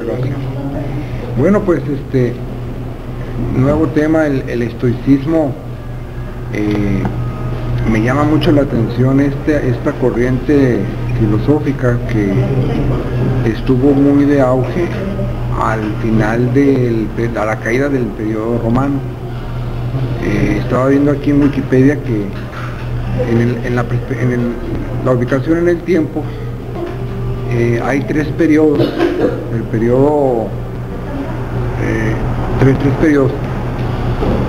Gracias. Bueno, pues nuevo tema, el estoicismo. Me llama mucho la atención esta corriente filosófica que estuvo muy de auge al final a la caída del periodo romano. Estaba viendo aquí en Wikipedia que en la ubicación en el tiempo hay tres periodos. El periodo tres periodos,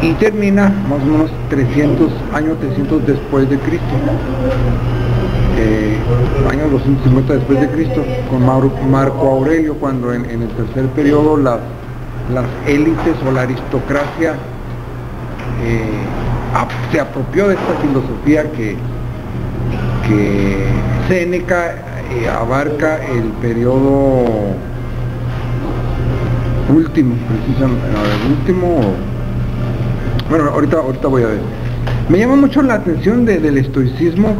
y termina más o menos 300 después de Cristo, años 250 después de Cristo, con Marco Aurelio, cuando en el tercer periodo las élites o la aristocracia se apropió de esta filosofía que Séneca abarca el periodo último, precisamente, el último. Bueno, ahorita voy a ver. Me llama mucho la atención del estoicismo.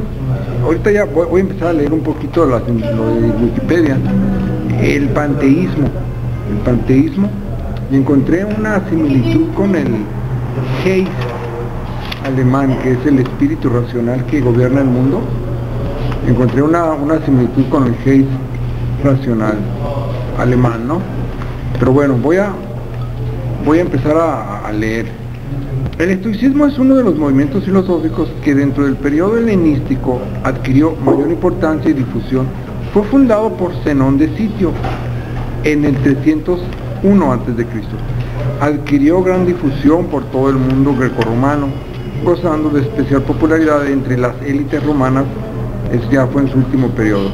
Ahorita ya voy a empezar a leer un poquito lo de Wikipedia. El panteísmo, y encontré una similitud con el Geist alemán, que es el espíritu racional que gobierna el mundo. Encontré una similitud con el Geist racional alemán, ¿no? Pero bueno, voy a empezar a leer. El estoicismo es uno de los movimientos filosóficos que dentro del periodo helenístico adquirió mayor importancia y difusión. Fue fundado por Zenón de Sitio en el 301 a.C. Adquirió gran difusión por todo el mundo grecorromano, gozando de especial popularidad entre las élites romanas. Eso ya fue en su último periodo.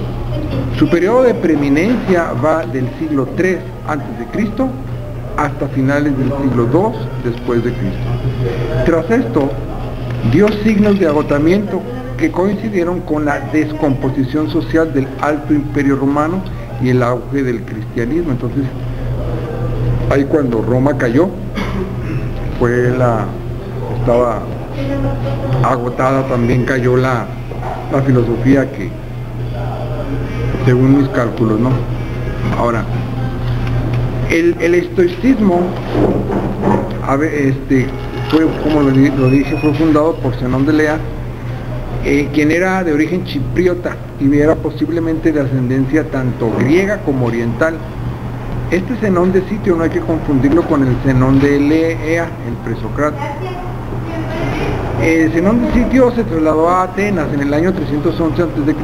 Su periodo de preeminencia va del siglo III a.C. hasta finales del siglo II después de Cristo. Tras esto, dio signos de agotamiento que coincidieron con la descomposición social del Alto Imperio Romano y el auge del cristianismo. Entonces, ahí cuando Roma cayó, estaba agotada, también cayó la filosofía que, según mis cálculos, ¿no? Ahora, el estoicismo, fue, como lo dije, fue fundado por Zenón de Lea, quien era de origen chipriota y era posiblemente de ascendencia tanto griega como oriental. Este Zenón de Sitio no hay que confundirlo con el Zenón de Lea, el presocrático. Zenón de Sitio se trasladó a Atenas en el año 311 a.C.,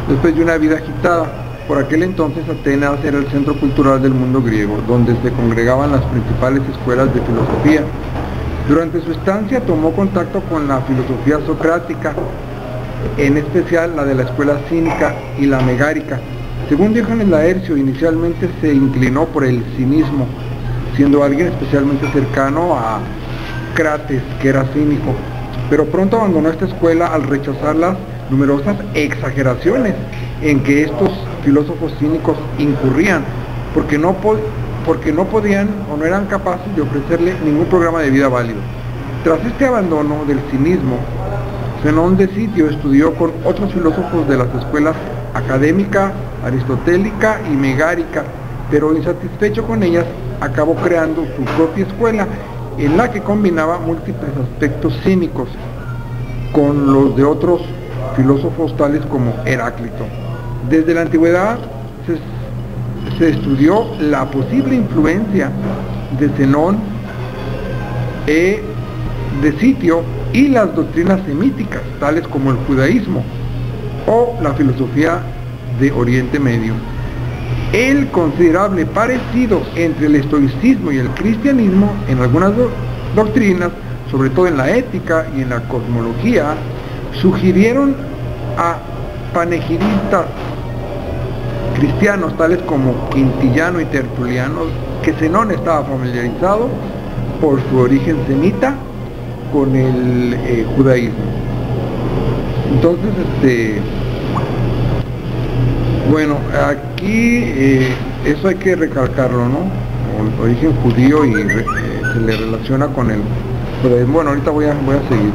después de una vida agitada. Por aquel entonces Atenas era el centro cultural del mundo griego, donde se congregaban las principales escuelas de filosofía. Durante su estancia tomó contacto con la filosofía socrática, en especial la de la escuela cínica y la megárica. Según Diógenes Laercio, inicialmente se inclinó por el cinismo, siendo alguien especialmente cercano a Crates, que era cínico, pero pronto abandonó esta escuela al rechazar las numerosas exageraciones en que estos filósofos cínicos incurrían, porque no podían o no eran capaces de ofrecerle ningún programa de vida válido. Tras este abandono del cinismo, Zenón de Sitio estudió con otros filósofos de las escuelas académica, aristotélica y megárica, pero insatisfecho con ellas, acabó creando su propia escuela, en la que combinaba múltiples aspectos cínicos con los de otros filósofos tales como Heráclito. Desde la antigüedad se estudió la posible influencia de Zenón de Sitio y las doctrinas semíticas, tales como el judaísmo o la filosofía de Oriente Medio. El considerable parecido entre el estoicismo y el cristianismo en algunas doctrinas, sobre todo en la ética y en la cosmología, sugirieron a panegíristas cristianos tales como Quintiliano y Tertuliano que Zenón estaba familiarizado por su origen semita con el judaísmo. Entonces, bueno, aquí eso hay que recalcarlo, ¿no? El origen judío y se le relaciona con el judaísmo. Bueno, ahorita voy a seguir.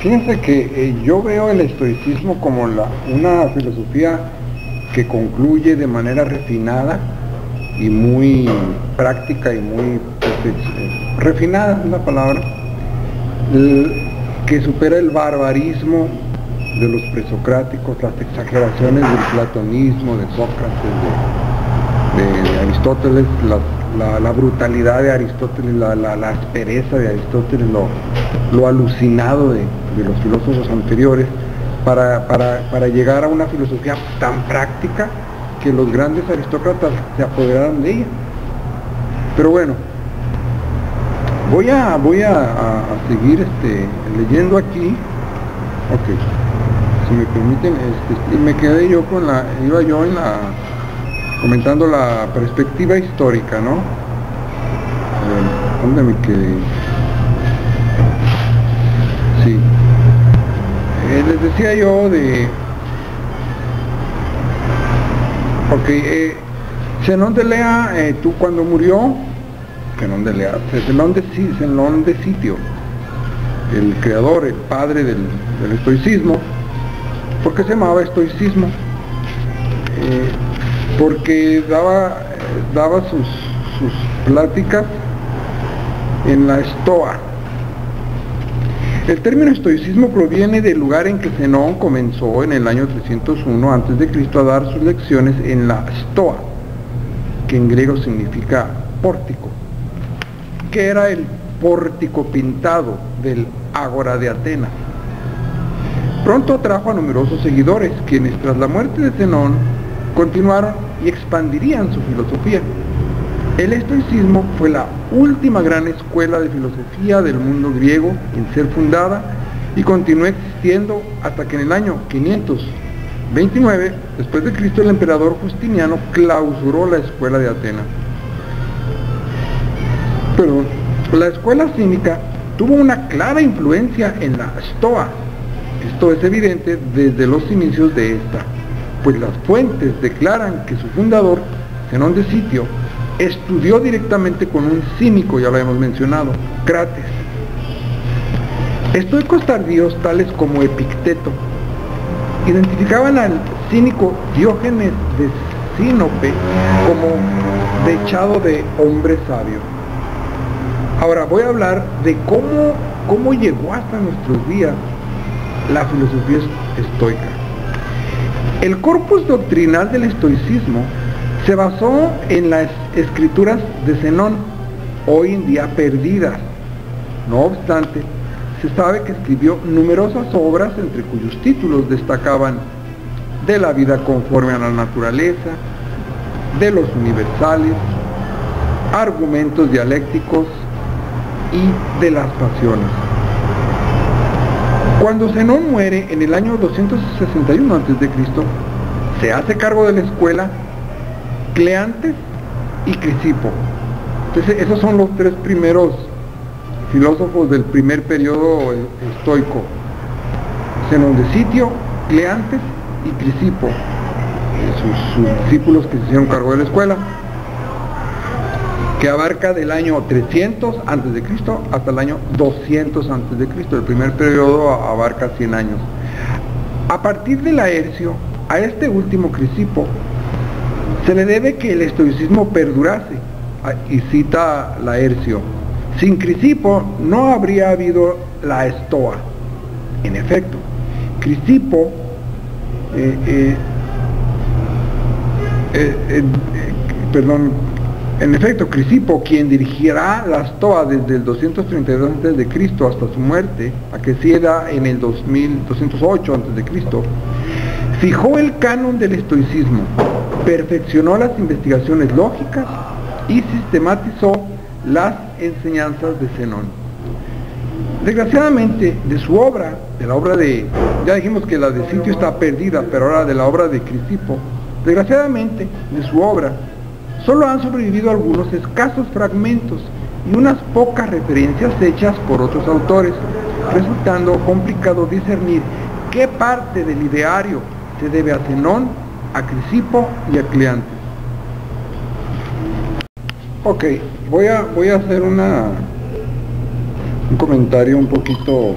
Fíjense que yo veo el estoicismo como una filosofía que concluye de manera refinada y muy práctica y muy refinada, es la palabra, que supera el barbarismo de los presocráticos, las exageraciones del platonismo, de Sócrates, de Aristóteles, la brutalidad de Aristóteles, la aspereza de Aristóteles, lo alucinado de los filósofos anteriores, para llegar a una filosofía tan práctica que los grandes aristócratas se apoderaron de ella. Pero bueno, voy a seguir leyendo aquí. Ok, si me permiten, me quedé yo comentando la perspectiva histórica, ¿no? ¿Dónde me quedé? Sí. Les decía yo Zenón de Lea, tú cuando murió, Zenón de Sitio, el creador, el padre del estoicismo. ¿Por qué se llamaba estoicismo? Porque daba sus pláticas en la Estoa. El término estoicismo proviene del lugar en que Zenón comenzó en el año 301 a.C. a dar sus lecciones en la Stoa, que en griego significa pórtico, que era el pórtico pintado del Ágora de Atenas. Pronto atrajo a numerosos seguidores, quienes tras la muerte de Zenón continuaron y expandirían su filosofía. El estoicismo fue la última gran escuela de filosofía del mundo griego en ser fundada y continuó existiendo hasta que en el año 529 después de Cristo el emperador Justiniano clausuró la escuela de Atenas. La escuela cínica tuvo una clara influencia en la Stoa. Esto es evidente desde los inicios de esta, pues las fuentes declaran que su fundador, Zenón de Sitio, estudió directamente con un cínico, ya lo hemos mencionado, Crates. Estoicos tardíos tales como Epicteto identificaban al cínico Diógenes de Sinope como dechado de hombre sabio. Ahora voy a hablar de cómo llegó hasta nuestros días la filosofía estoica. El corpus doctrinal del estoicismo se basó en las escrituras de Zenón, hoy en día perdidas. No obstante, se sabe que escribió numerosas obras, entre cuyos títulos destacaban de la vida conforme a la naturaleza, de los universales, argumentos dialécticos y de las pasiones. Cuando Zenón muere en el año 261 a.C., se hace cargo de la escuela Cleantes y Crisipo. Entonces, esos son los tres primeros filósofos del primer periodo estoico: Zenón de Sitio, Cleantes y Crisipo, sus discípulos que se hicieron cargo de la escuela, que abarca del año 300 a.C. hasta el año 200 a.C. El primer periodo abarca 100 años. A partir de Laercio, a este último Crisipo, se le debe que el estoicismo perdurase, y cita Laercio: sin Crisipo no habría habido la Estoa. En efecto, Crisipo, Crisipo, quien dirigirá la Stoa desde el 232 a.C. hasta su muerte, a que sieda en el 208 a.C., fijó el canon del estoicismo, perfeccionó las investigaciones lógicas y sistematizó las enseñanzas de Zenón. Desgraciadamente, de su obra, ya dijimos que la de Sitio está perdida, pero ahora de la obra de Crisipo, desgraciadamente, de su obra, solo han sobrevivido algunos escasos fragmentos y unas pocas referencias hechas por otros autores, resultando complicado discernir qué parte del ideario se debe a Zenón, a Crisipo y a Cleantes. Ok, voy a hacer un comentario un poquito...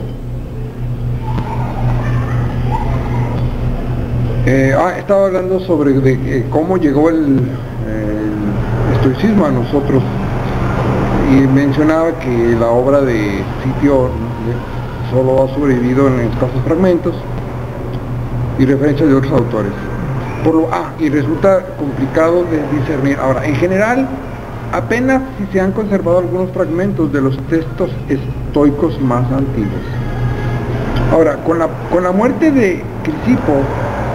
estaba hablando sobre cómo llegó el estoicismo a nosotros. Y mencionaba que la obra de Scipio solo ha sobrevivido en escasos fragmentos y referencias de otros autores. Y resulta complicado de discernir. Ahora, en general, apenas si se han conservado algunos fragmentos de los textos estoicos más antiguos. Ahora, con la muerte de Crisipo,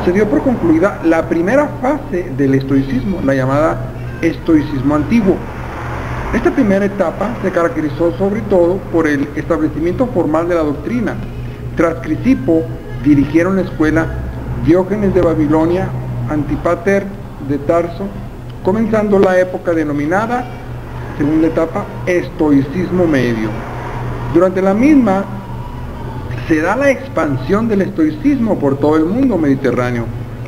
se dio por concluida la primera fase del estoicismo, la llamada estoicismo antiguo. Esta primera etapa se caracterizó sobre todo por el establecimiento formal de la doctrina. Tras Crisipo, dirigieron la escuela Diógenes de Babilonia, Antípater de Tarso, comenzando la época denominada, segunda etapa, estoicismo medio. Durante la misma se da la expansión del estoicismo por todo el mundo mediterráneo,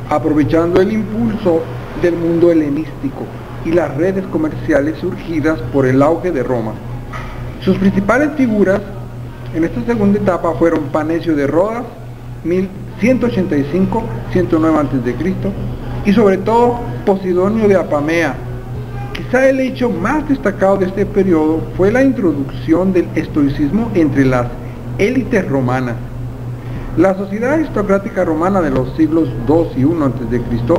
aprovechando el impulso del mundo helenístico y las redes comerciales surgidas por el auge de Roma. Sus principales figuras en esta segunda etapa fueron Panecio de Rodas, 1185-109 a.C., y sobre todo Posidonio de Apamea. Quizá el hecho más destacado de este periodo fue la introducción del estoicismo entre las élites romanas. La sociedad aristocrática romana de los siglos II y I a.C.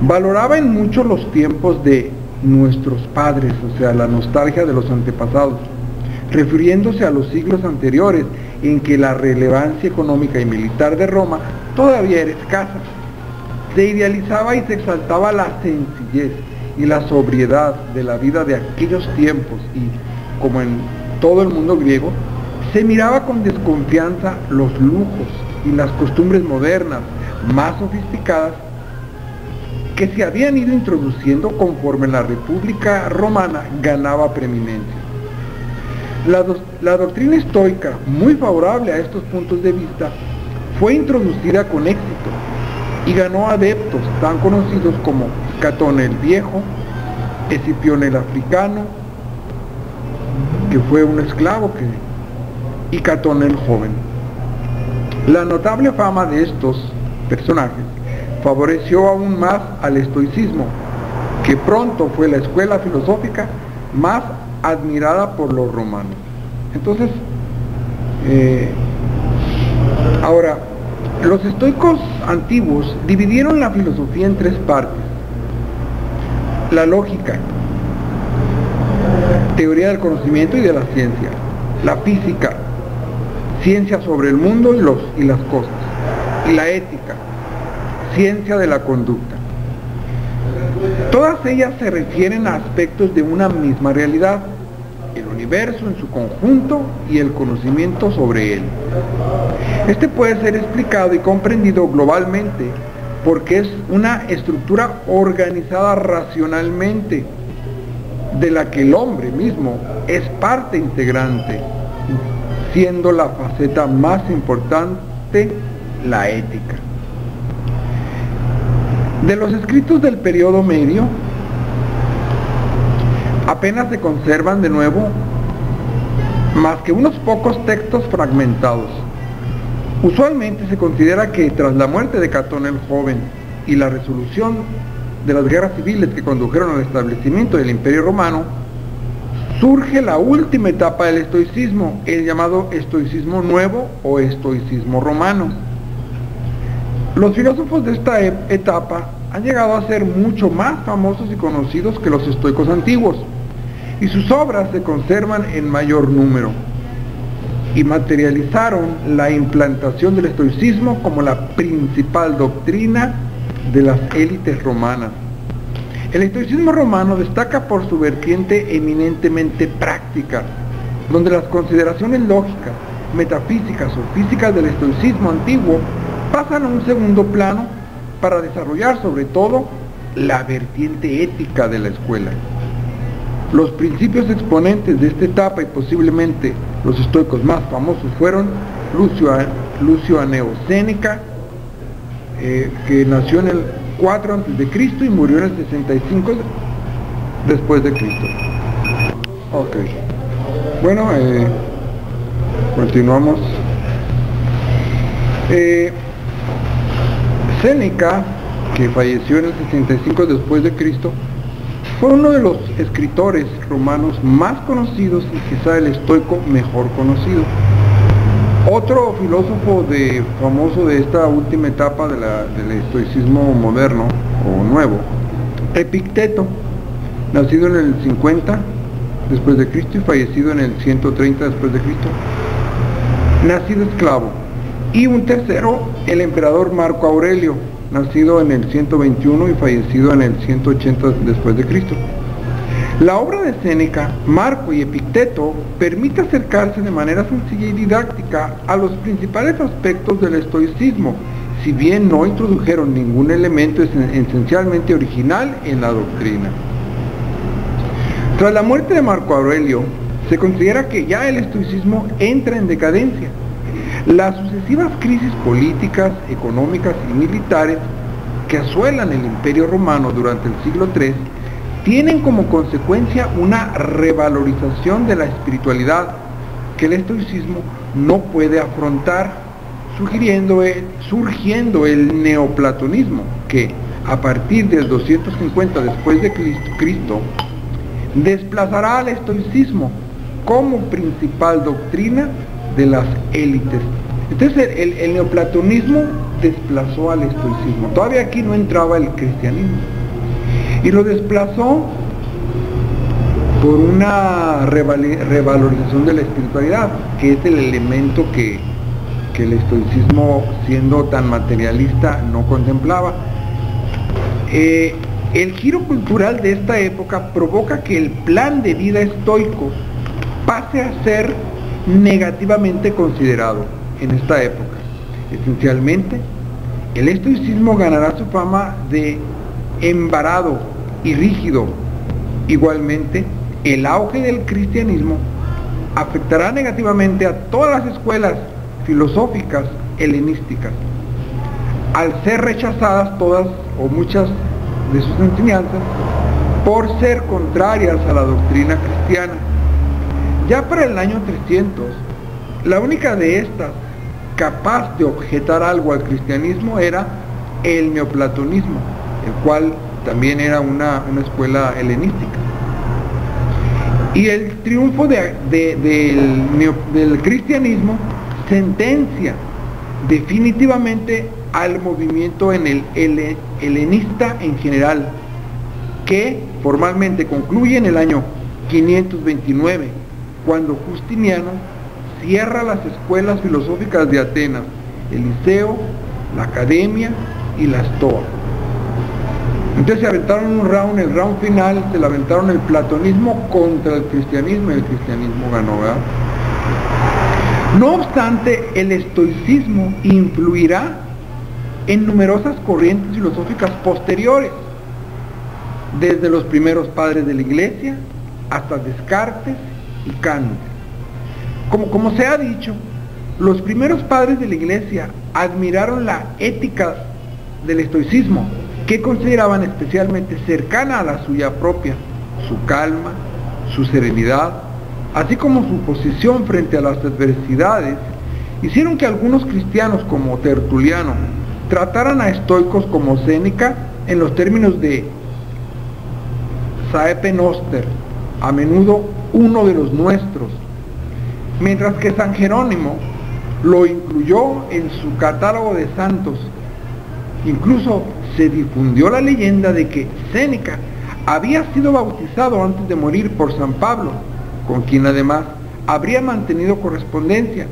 valoraba en mucho los tiempos de nuestros padres, o sea, la nostalgia de los antepasados, refiriéndose a los siglos anteriores en que la relevancia económica y militar de Roma todavía era escasa. Se idealizaba y se exaltaba la sencillez y la sobriedad de la vida de aquellos tiempos y, como en todo el mundo griego, se miraba con desconfianza los lujos y las costumbres modernas, más sofisticadas, que se habían ido introduciendo conforme la República Romana ganaba preeminencia. La doctrina estoica, muy favorable a estos puntos de vista, fue introducida con éxito y ganó adeptos tan conocidos como Catón el Viejo, Escipión el Africano, que fue un esclavo, y Catón el Joven. La notable fama de estos personajes favoreció aún más al estoicismo, que pronto fue la escuela filosófica más admirada por los romanos. Entonces, ahora, los estoicos antiguos dividieron la filosofía en tres partes: la lógica, teoría del conocimiento y de la ciencia; la física, ciencia sobre el mundo y las cosas; y la ética, ciencia de la conducta. Todas ellas se refieren a aspectos de una misma realidad: el universo en su conjunto y el conocimiento sobre él. Este puede ser explicado y comprendido globalmente porque es una estructura organizada racionalmente, de la que el hombre mismo es parte integrante, siendo la faceta más importante la ética. De los escritos del periodo medio, apenas se conservan de nuevo más que unos pocos textos fragmentados. Usualmente se considera que tras la muerte de Catón el Joven y la resolución de las guerras civiles que condujeron al establecimiento del Imperio Romano, surge la última etapa del estoicismo, el llamado estoicismo nuevo o estoicismo romano. Los filósofos de esta etapa han llegado a ser mucho más famosos y conocidos que los estoicos antiguos, y sus obras se conservan en mayor número, y materializaron la implantación del estoicismo como la principal doctrina de las élites romanas. El estoicismo romano destaca por su vertiente eminentemente práctica, donde las consideraciones lógicas, metafísicas o físicas del estoicismo antiguo pasan a un segundo plano para desarrollar sobre todo la vertiente ética de la escuela. Los principios exponentes de esta etapa y posiblemente los estoicos más famosos fueron Lucio Anneo Séneca, que nació en el 4 a.C. y murió en el 65 después de Cristo. Ok. Bueno, continuamos. Séneca, que falleció en el 65 después de Cristo, Fue uno de los escritores romanos más conocidos y quizá el estoico mejor conocido. Otro filósofo famoso de esta última etapa del estoicismo moderno o nuevo, Epicteto, nacido en el 50 después de Cristo y fallecido en el 130 después de Cristo, nacido esclavo. Y un tercero, el emperador Marco Aurelio, nacido en el 121 y fallecido en el 180 después de Cristo. La obra de Séneca, Marco y Epicteto permite acercarse de manera sencilla y didáctica a los principales aspectos del estoicismo, si bien no introdujeron ningún elemento esencialmente original en la doctrina. Tras la muerte de Marco Aurelio, se considera que ya el estoicismo entra en decadencia. Las sucesivas crisis políticas, económicas y militares que asuelan el Imperio Romano durante el siglo III tienen como consecuencia una revalorización de la espiritualidad que el estoicismo no puede afrontar, surgiendo el neoplatonismo, que a partir del 250 después de Cristo desplazará al estoicismo como principal doctrina de las élites. Entonces el neoplatonismo desplazó al estoicismo. Todavía aquí no entraba el cristianismo. Y lo desplazó por una revalorización de la espiritualidad, que es el elemento que el estoicismo, siendo tan materialista, no contemplaba. El giro cultural de esta época provoca que el plan de vida estoico pase a ser negativamente considerado en esta época. Esencialmente, el estoicismo ganará su fama de embarado y rígido. Igualmente, el auge del cristianismo afectará negativamente a todas las escuelas filosóficas helenísticas, al ser rechazadas todas o muchas de sus enseñanzas por ser contrarias a la doctrina cristiana. Ya para el año 300, la única de estas capaz de objetar algo al cristianismo era el neoplatonismo, el cual también era una escuela helenística. Y el triunfo del cristianismo sentencia definitivamente al movimiento en el helenista en general, que formalmente concluye en el año 529, cuando Justiniano cierra las escuelas filosóficas de Atenas, el Liceo, la Academia y la Stoa. Entonces se aventaron el round final, se le aventaron el platonismo contra el cristianismo y el cristianismo ganó, ¿verdad? No obstante, el estoicismo influirá en numerosas corrientes filosóficas posteriores, desde los primeros padres de la Iglesia hasta Descartes y Kant. Como se ha dicho, los primeros padres de la Iglesia admiraron la ética del estoicismo, que consideraban especialmente cercana a la suya propia, su calma, su serenidad, así como su posición frente a las adversidades, hicieron que algunos cristianos como Tertuliano trataran a estoicos como Séneca en los términos de saepe noster, a menudo uno de los nuestros, mientras que San Jerónimo lo incluyó en su catálogo de santos. Incluso se difundió la leyenda de que Séneca había sido bautizado antes de morir por San Pablo, con quien además habría mantenido correspondencia,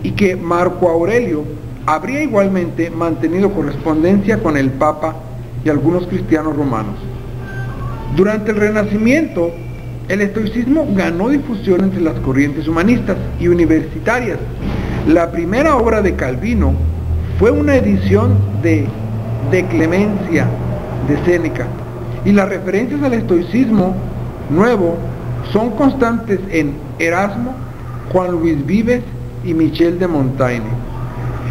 y que Marco Aurelio habría igualmente mantenido correspondencia con el Papa y algunos cristianos romanos. Durante el Renacimiento, el estoicismo ganó difusión entre las corrientes humanistas y universitarias. La primera obra de Calvino fue una edición de Clemencia de Séneca, y las referencias al estoicismo nuevo son constantes en Erasmo, Juan Luis Vives y Michel de Montaigne.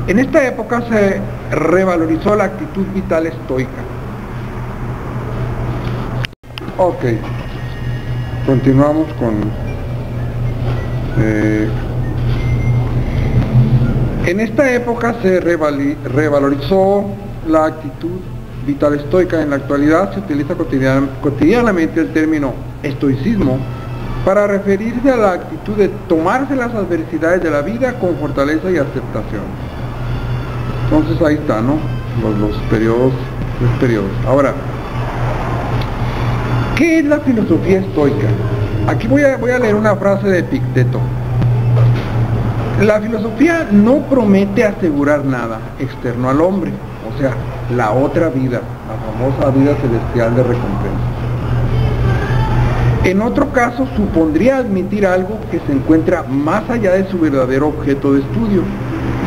En esta época se revalorizó la actitud vital estoica. Ok, continuamos con... en esta época se revalorizó la actitud vital estoica. En la actualidad se utiliza cotidianamente el término estoicismo para referirse a la actitud de tomarse las adversidades de la vida con fortaleza y aceptación. Entonces ahí está, ¿no? Los periodos. Ahora, ¿qué es la filosofía estoica? Aquí voy a leer una frase de Epicteto. La filosofía no promete asegurar nada externo al hombre, o sea, la otra vida, la famosa vida celestial de recompensa. En otro caso, supondría admitir algo que se encuentra más allá de su verdadero objeto de estudio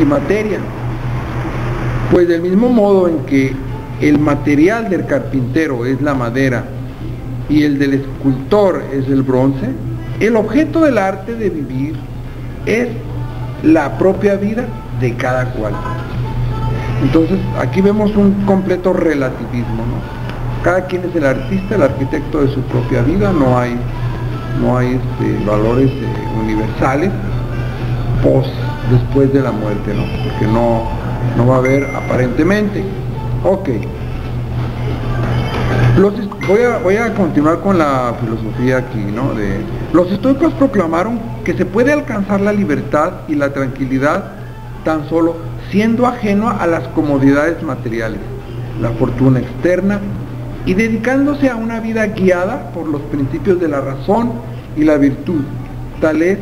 y materia. Pues del mismo modo en que el material del carpintero es la madera y el del escultor es el bronce, el objeto del arte de vivir es la propia vida de cada cual. Entonces aquí vemos un completo relativismo, ¿no? Cada quien es el artista, el arquitecto de su propia vida. No hay valores universales después de la muerte, ¿no? Porque no va a haber aparentemente. Ok. Voy a continuar con la filosofía aquí, ¿no? Los estoicos proclamaron que se puede alcanzar la libertad y la tranquilidad tan solo siendo ajeno a las comodidades materiales, la fortuna externa, y dedicándose a una vida guiada por los principios de la razón y la virtud. Tal es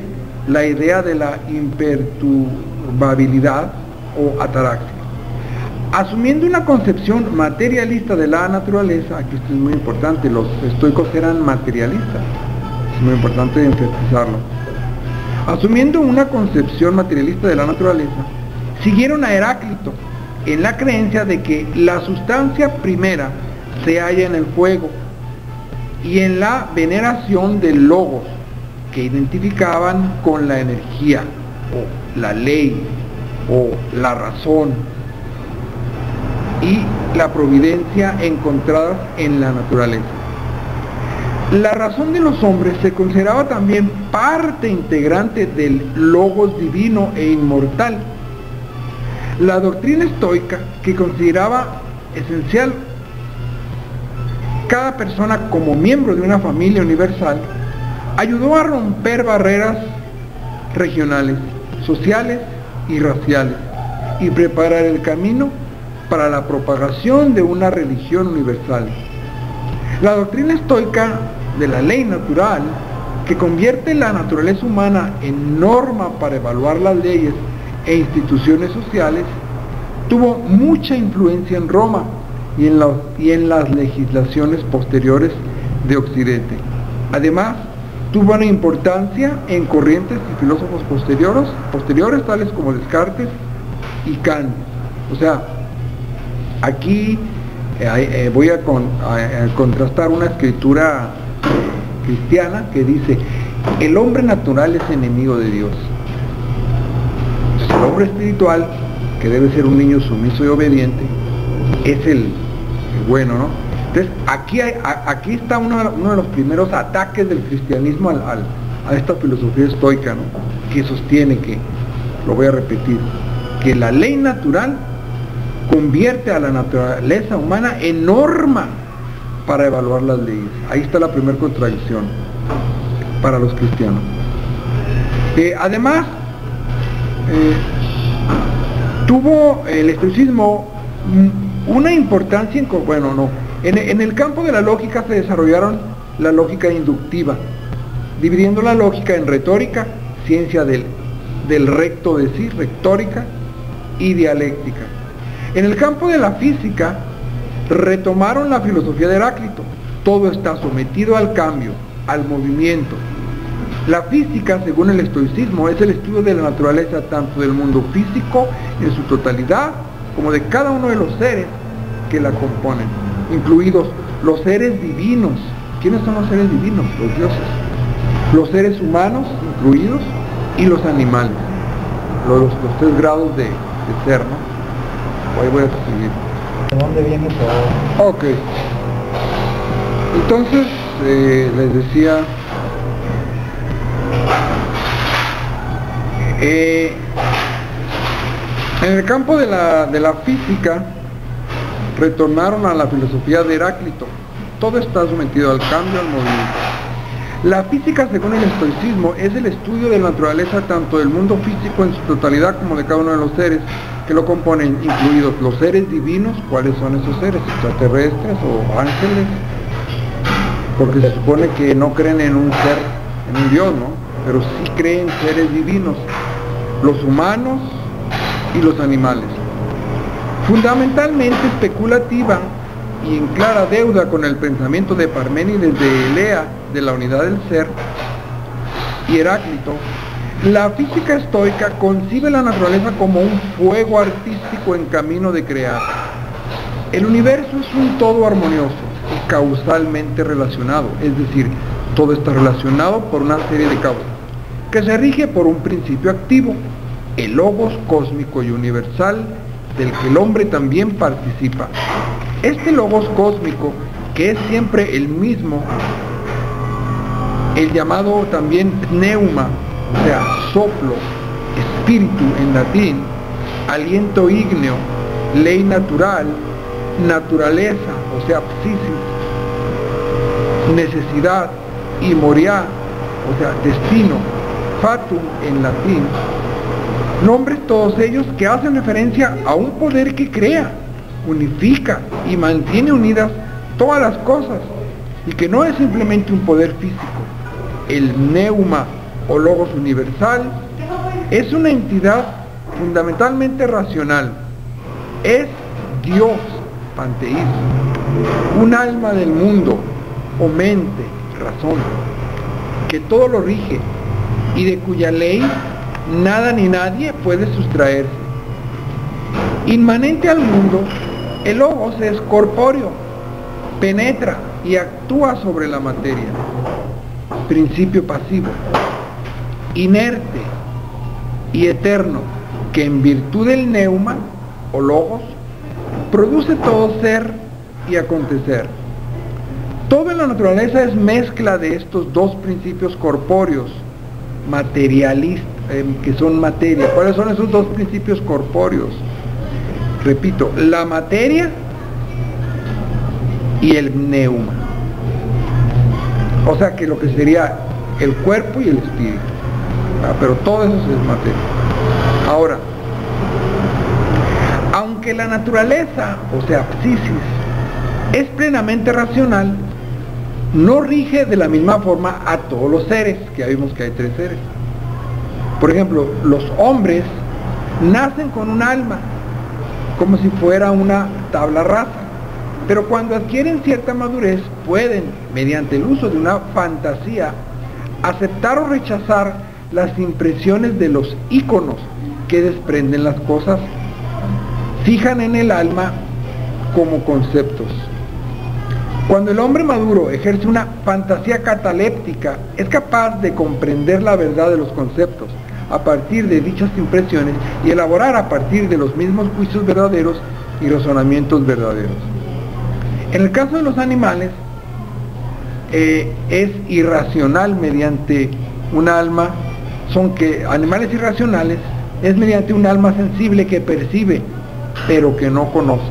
la idea de la imperturbabilidad o ataraxia. Asumiendo una concepción materialista de la naturaleza, aquí esto es muy importante, los estoicos eran materialistas, es muy importante enfatizarlo. Asumiendo una concepción materialista de la naturaleza, siguieron a Heráclito en la creencia de que la sustancia primera se halla en el fuego y en la veneración del logos, que identificaban con la energía o la ley o la razón y la providencia encontradas en la naturaleza. La razón de los hombres se consideraba también parte integrante del logos divino e inmortal. La doctrina estoica, que consideraba esencial cada persona como miembro de una familia universal, ayudó a romper barreras regionales, sociales y raciales y preparar el camino para la propagación de una religión universal. La doctrina estoica de la ley natural, que convierte la naturaleza humana en norma para evaluar las leyes e instituciones sociales, tuvo mucha influencia en Roma y en las legislaciones posteriores de Occidente. Además, tuvo una importancia en corrientes y filósofos posteriores tales como Descartes y Kant. O sea, aquí voy a contrastar una escritura cristiana que dice: el hombre natural es enemigo de Dios. Entonces, el hombre espiritual, que debe ser un niño sumiso y obediente, es el bueno, ¿no? Entonces, aquí está uno de los primeros ataques del cristianismo a esta filosofía estoica, ¿no? Que sostiene que, lo voy a repetir, que la ley natural convierte a la naturaleza humana en norma para evaluar las leyes. Ahí está la primera contradicción para los cristianos. Además, tuvo el estoicismo una importancia en el campo de la lógica se desarrollaron la lógica inductiva, dividiendo la lógica en retórica, ciencia del recto decir, retórica, y dialéctica. En el campo de la física retomaron la filosofía de Heráclito. Todo está sometido al cambio, al movimiento. La física, según el estoicismo, es el estudio de la naturaleza tanto del mundo físico en su totalidad como de cada uno de los seres que la componen, incluidos los seres divinos. ¿Quiénes son los seres divinos? Los dioses. Los seres humanos incluidos y los animales. Los 3 grados de ser, ¿no? Ahí voy a seguir. ¿De dónde viene todo? Ok. Entonces, les decía, en el campo de la física retornaron a la filosofía de Heráclito. Todo está sometido al cambio, al movimiento. La física, según el estoicismo, es el estudio de la naturaleza tanto del mundo físico en su totalidad como de cada uno de los seres que lo componen, incluidos los seres divinos. ¿Cuáles son esos seres? ¿Extraterrestres o ángeles? Porque se supone que no creen en un ser, en un Dios, ¿no? Pero sí creen seres divinos, los humanos y los animales. Fundamentalmente especulativa y en clara deuda con el pensamiento de Parménides de Elea, de la unidad del ser, y Heráclito, la física estoica concibe la naturaleza como un fuego artístico en camino de crear. El universo es un todo armonioso y causalmente relacionado, es decir, todo está relacionado por una serie de causas, que se rige por un principio activo, el logos cósmico y universal, del que el hombre también participa. Este logos cósmico, que es siempre el mismo, el llamado también pneuma, o sea, soplo, espíritu en latín, aliento ígneo, ley natural, naturaleza, o sea, psisis, necesidad, y moria, o sea, destino, fatum en latín, nombres todos ellos que hacen referencia a un poder que crea, unifica y mantiene unidas todas las cosas, y que no es simplemente un poder físico. El pneuma o logos universal es una entidad fundamentalmente racional, es Dios, panteísmo, un alma del mundo o mente, razón, que todo lo rige y de cuya ley nada ni nadie puede sustraerse. Inmanente al mundo, el logos es corpóreo, penetra y actúa sobre la materia. Principio pasivo, inerte y eterno, que en virtud del pneuma o logos produce todo ser y acontecer. Toda la naturaleza es mezcla de estos dos principios corpóreos, materialistas, que son materia. ¿Cuáles son esos dos principios corpóreos? Repito, la materia y el pneuma. O sea que lo que sería el cuerpo y el espíritu. Pero todo eso es materia. Ahora, aunque la naturaleza, o sea, psisis, es plenamente racional, no rige de la misma forma a todos los seres, que ya vimos que hay tres seres. Por ejemplo, los hombres nacen con un alma, como si fuera una tabla rasa, pero cuando adquieren cierta madurez pueden, mediante el uso de una fantasía, aceptar o rechazar las impresiones de los íconos que desprenden las cosas, fijan en el alma como conceptos. Cuando el hombre maduro ejerce una fantasía cataléptica, es capaz de comprender la verdad de los conceptos a partir de dichas impresiones y elaborar a partir de los mismos juicios verdaderos y razonamientos verdaderos. En el caso de los animales, es irracional mediante un alma, son que animales irracionales es mediante un alma sensible que percibe, pero que no conoce.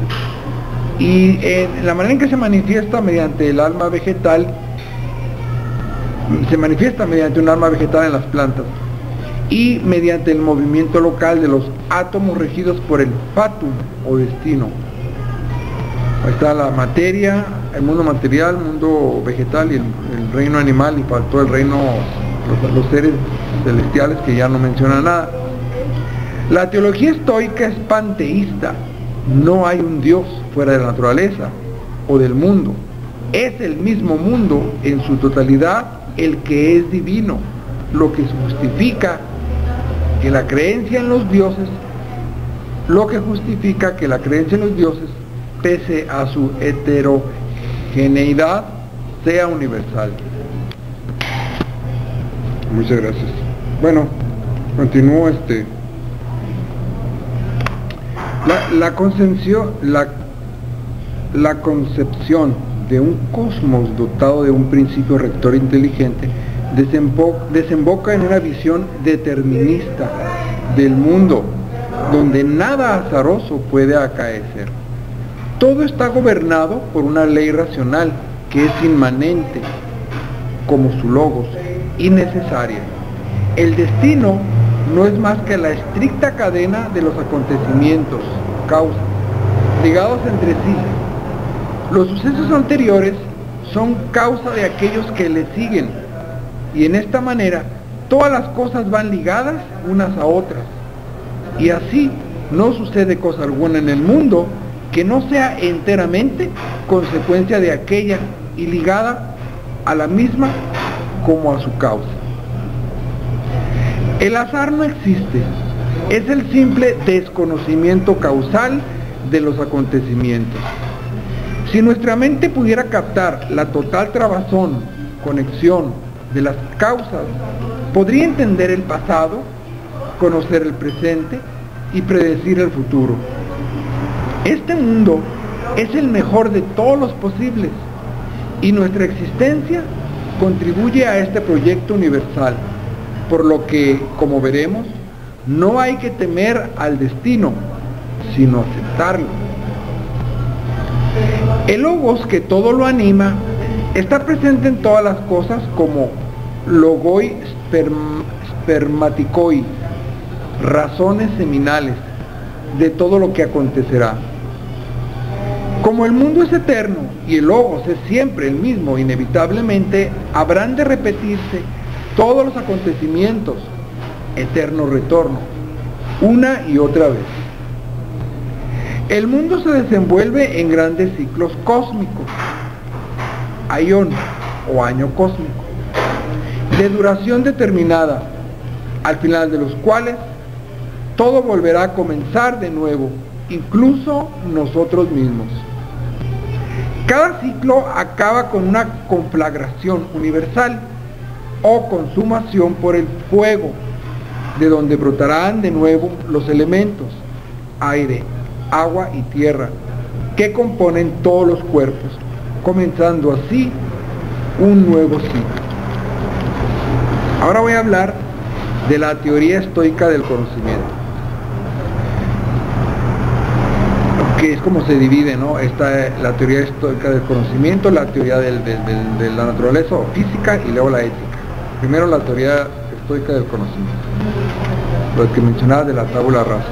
Y la manera en que se manifiesta mediante el alma vegetal, se manifiesta mediante un alma vegetal en las plantas y mediante el movimiento local de los átomos regidos por el fatum o destino. Ahí está la materia, el mundo material, el mundo vegetal y el reino animal, y faltó el reino, los seres celestiales, que ya no menciona nada. La teología estoica es panteísta. No hay un Dios fuera de la naturaleza o del mundo. Es el mismo mundo en su totalidad el que es divino, lo que justifica que la creencia en los dioses, pese a su heterogeneidad, sea universal. Muchas gracias. Bueno, continúo la concepción de un cosmos dotado de un principio rector inteligente desemboca en una visión determinista del mundo, donde nada azaroso puede acaecer. Todo está gobernado por una ley racional que es inmanente, como su logos, y necesaria. El destino no es más que la estricta cadena de los acontecimientos, causas, ligados entre sí. Los sucesos anteriores son causa de aquellos que le siguen, y en esta manera todas las cosas van ligadas unas a otras, y así no sucede cosa alguna en el mundo que no sea enteramente consecuencia de aquella y ligada a la misma como a su causa. El azar no existe, es el simple desconocimiento causal de los acontecimientos. Si nuestra mente pudiera captar la total trabazón, conexión de las causas, podría entender el pasado, conocer el presente y predecir el futuro. Este mundo es el mejor de todos los posibles y nuestra existencia contribuye a este proyecto universal, por lo que, como veremos, no hay que temer al destino, sino aceptarlo. El logos que todo lo anima está presente en todas las cosas como logoi spermaticoi, razones seminales de todo lo que acontecerá. Como el mundo es eterno y el logos es siempre el mismo, inevitablemente habrán de repetirse todos los acontecimientos, eterno retorno, una y otra vez. El mundo se desenvuelve en grandes ciclos cósmicos, aion o año cósmico, de duración determinada, al final de los cuales todo volverá a comenzar de nuevo, incluso nosotros mismos. Cada ciclo acaba con una conflagración universal o consumación por el fuego, de donde brotarán de nuevo los elementos, aire, agua y tierra, que componen todos los cuerpos, comenzando así un nuevo ciclo. Ahora voy a hablar de la teoría estoica del conocimiento, que es como se divide, ¿no? La teoría estoica del conocimiento, la teoría de la naturaleza o física y luego la ética. Primero la teoría estoica del conocimiento, lo que mencionaba de la tabula rasa.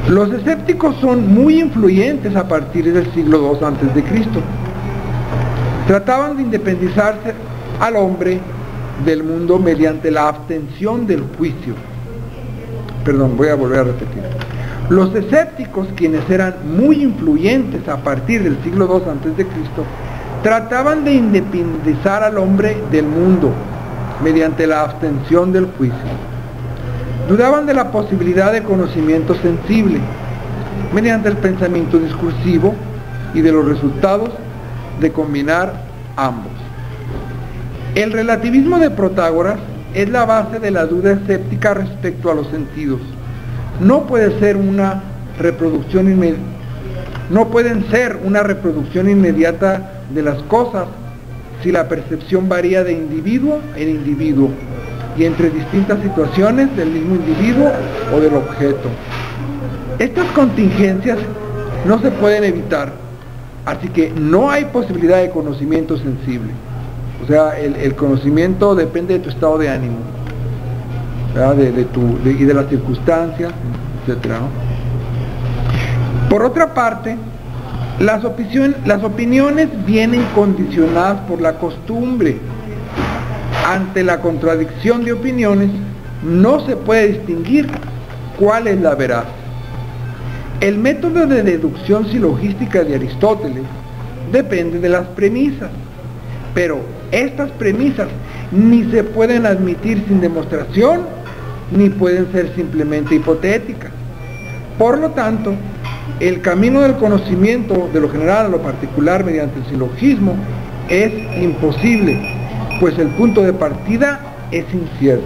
Los escépticos son muy influyentes a partir del siglo II a.C. Trataban de independizarse al hombre del mundo mediante la abstención del juicio. Perdón, voy a volver a repetir. Los escépticos, quienes eran muy influyentes a partir del siglo II a.C., trataban de independizar al hombre del mundo mediante la abstención del juicio. Dudaban de la posibilidad de conocimiento sensible mediante el pensamiento discursivo y de los resultados de combinar ambos. El relativismo de Protágoras es la base de la duda escéptica respecto a los sentidos. No pueden ser una reproducción inmediata de las cosas si la percepción varía de individuo en individuo y entre distintas situaciones del mismo individuo o del objeto. Estas contingencias no se pueden evitar, así que no hay posibilidad de conocimiento sensible. O sea, el conocimiento depende de tu estado de ánimo, ¿verdad? Y de las circunstancias, etc., ¿no? Por otra parte, las opiniones vienen condicionadas por la costumbre. Ante la contradicción de opiniones, no se puede distinguir cuál es la veraz. El método de deducción silogística de Aristóteles depende de las premisas, pero estas premisas ni se pueden admitir sin demostración, ni pueden ser simplemente hipotéticas. Por lo tanto, el camino del conocimiento de lo general a lo particular mediante el silogismo es imposible, pues el punto de partida es incierto.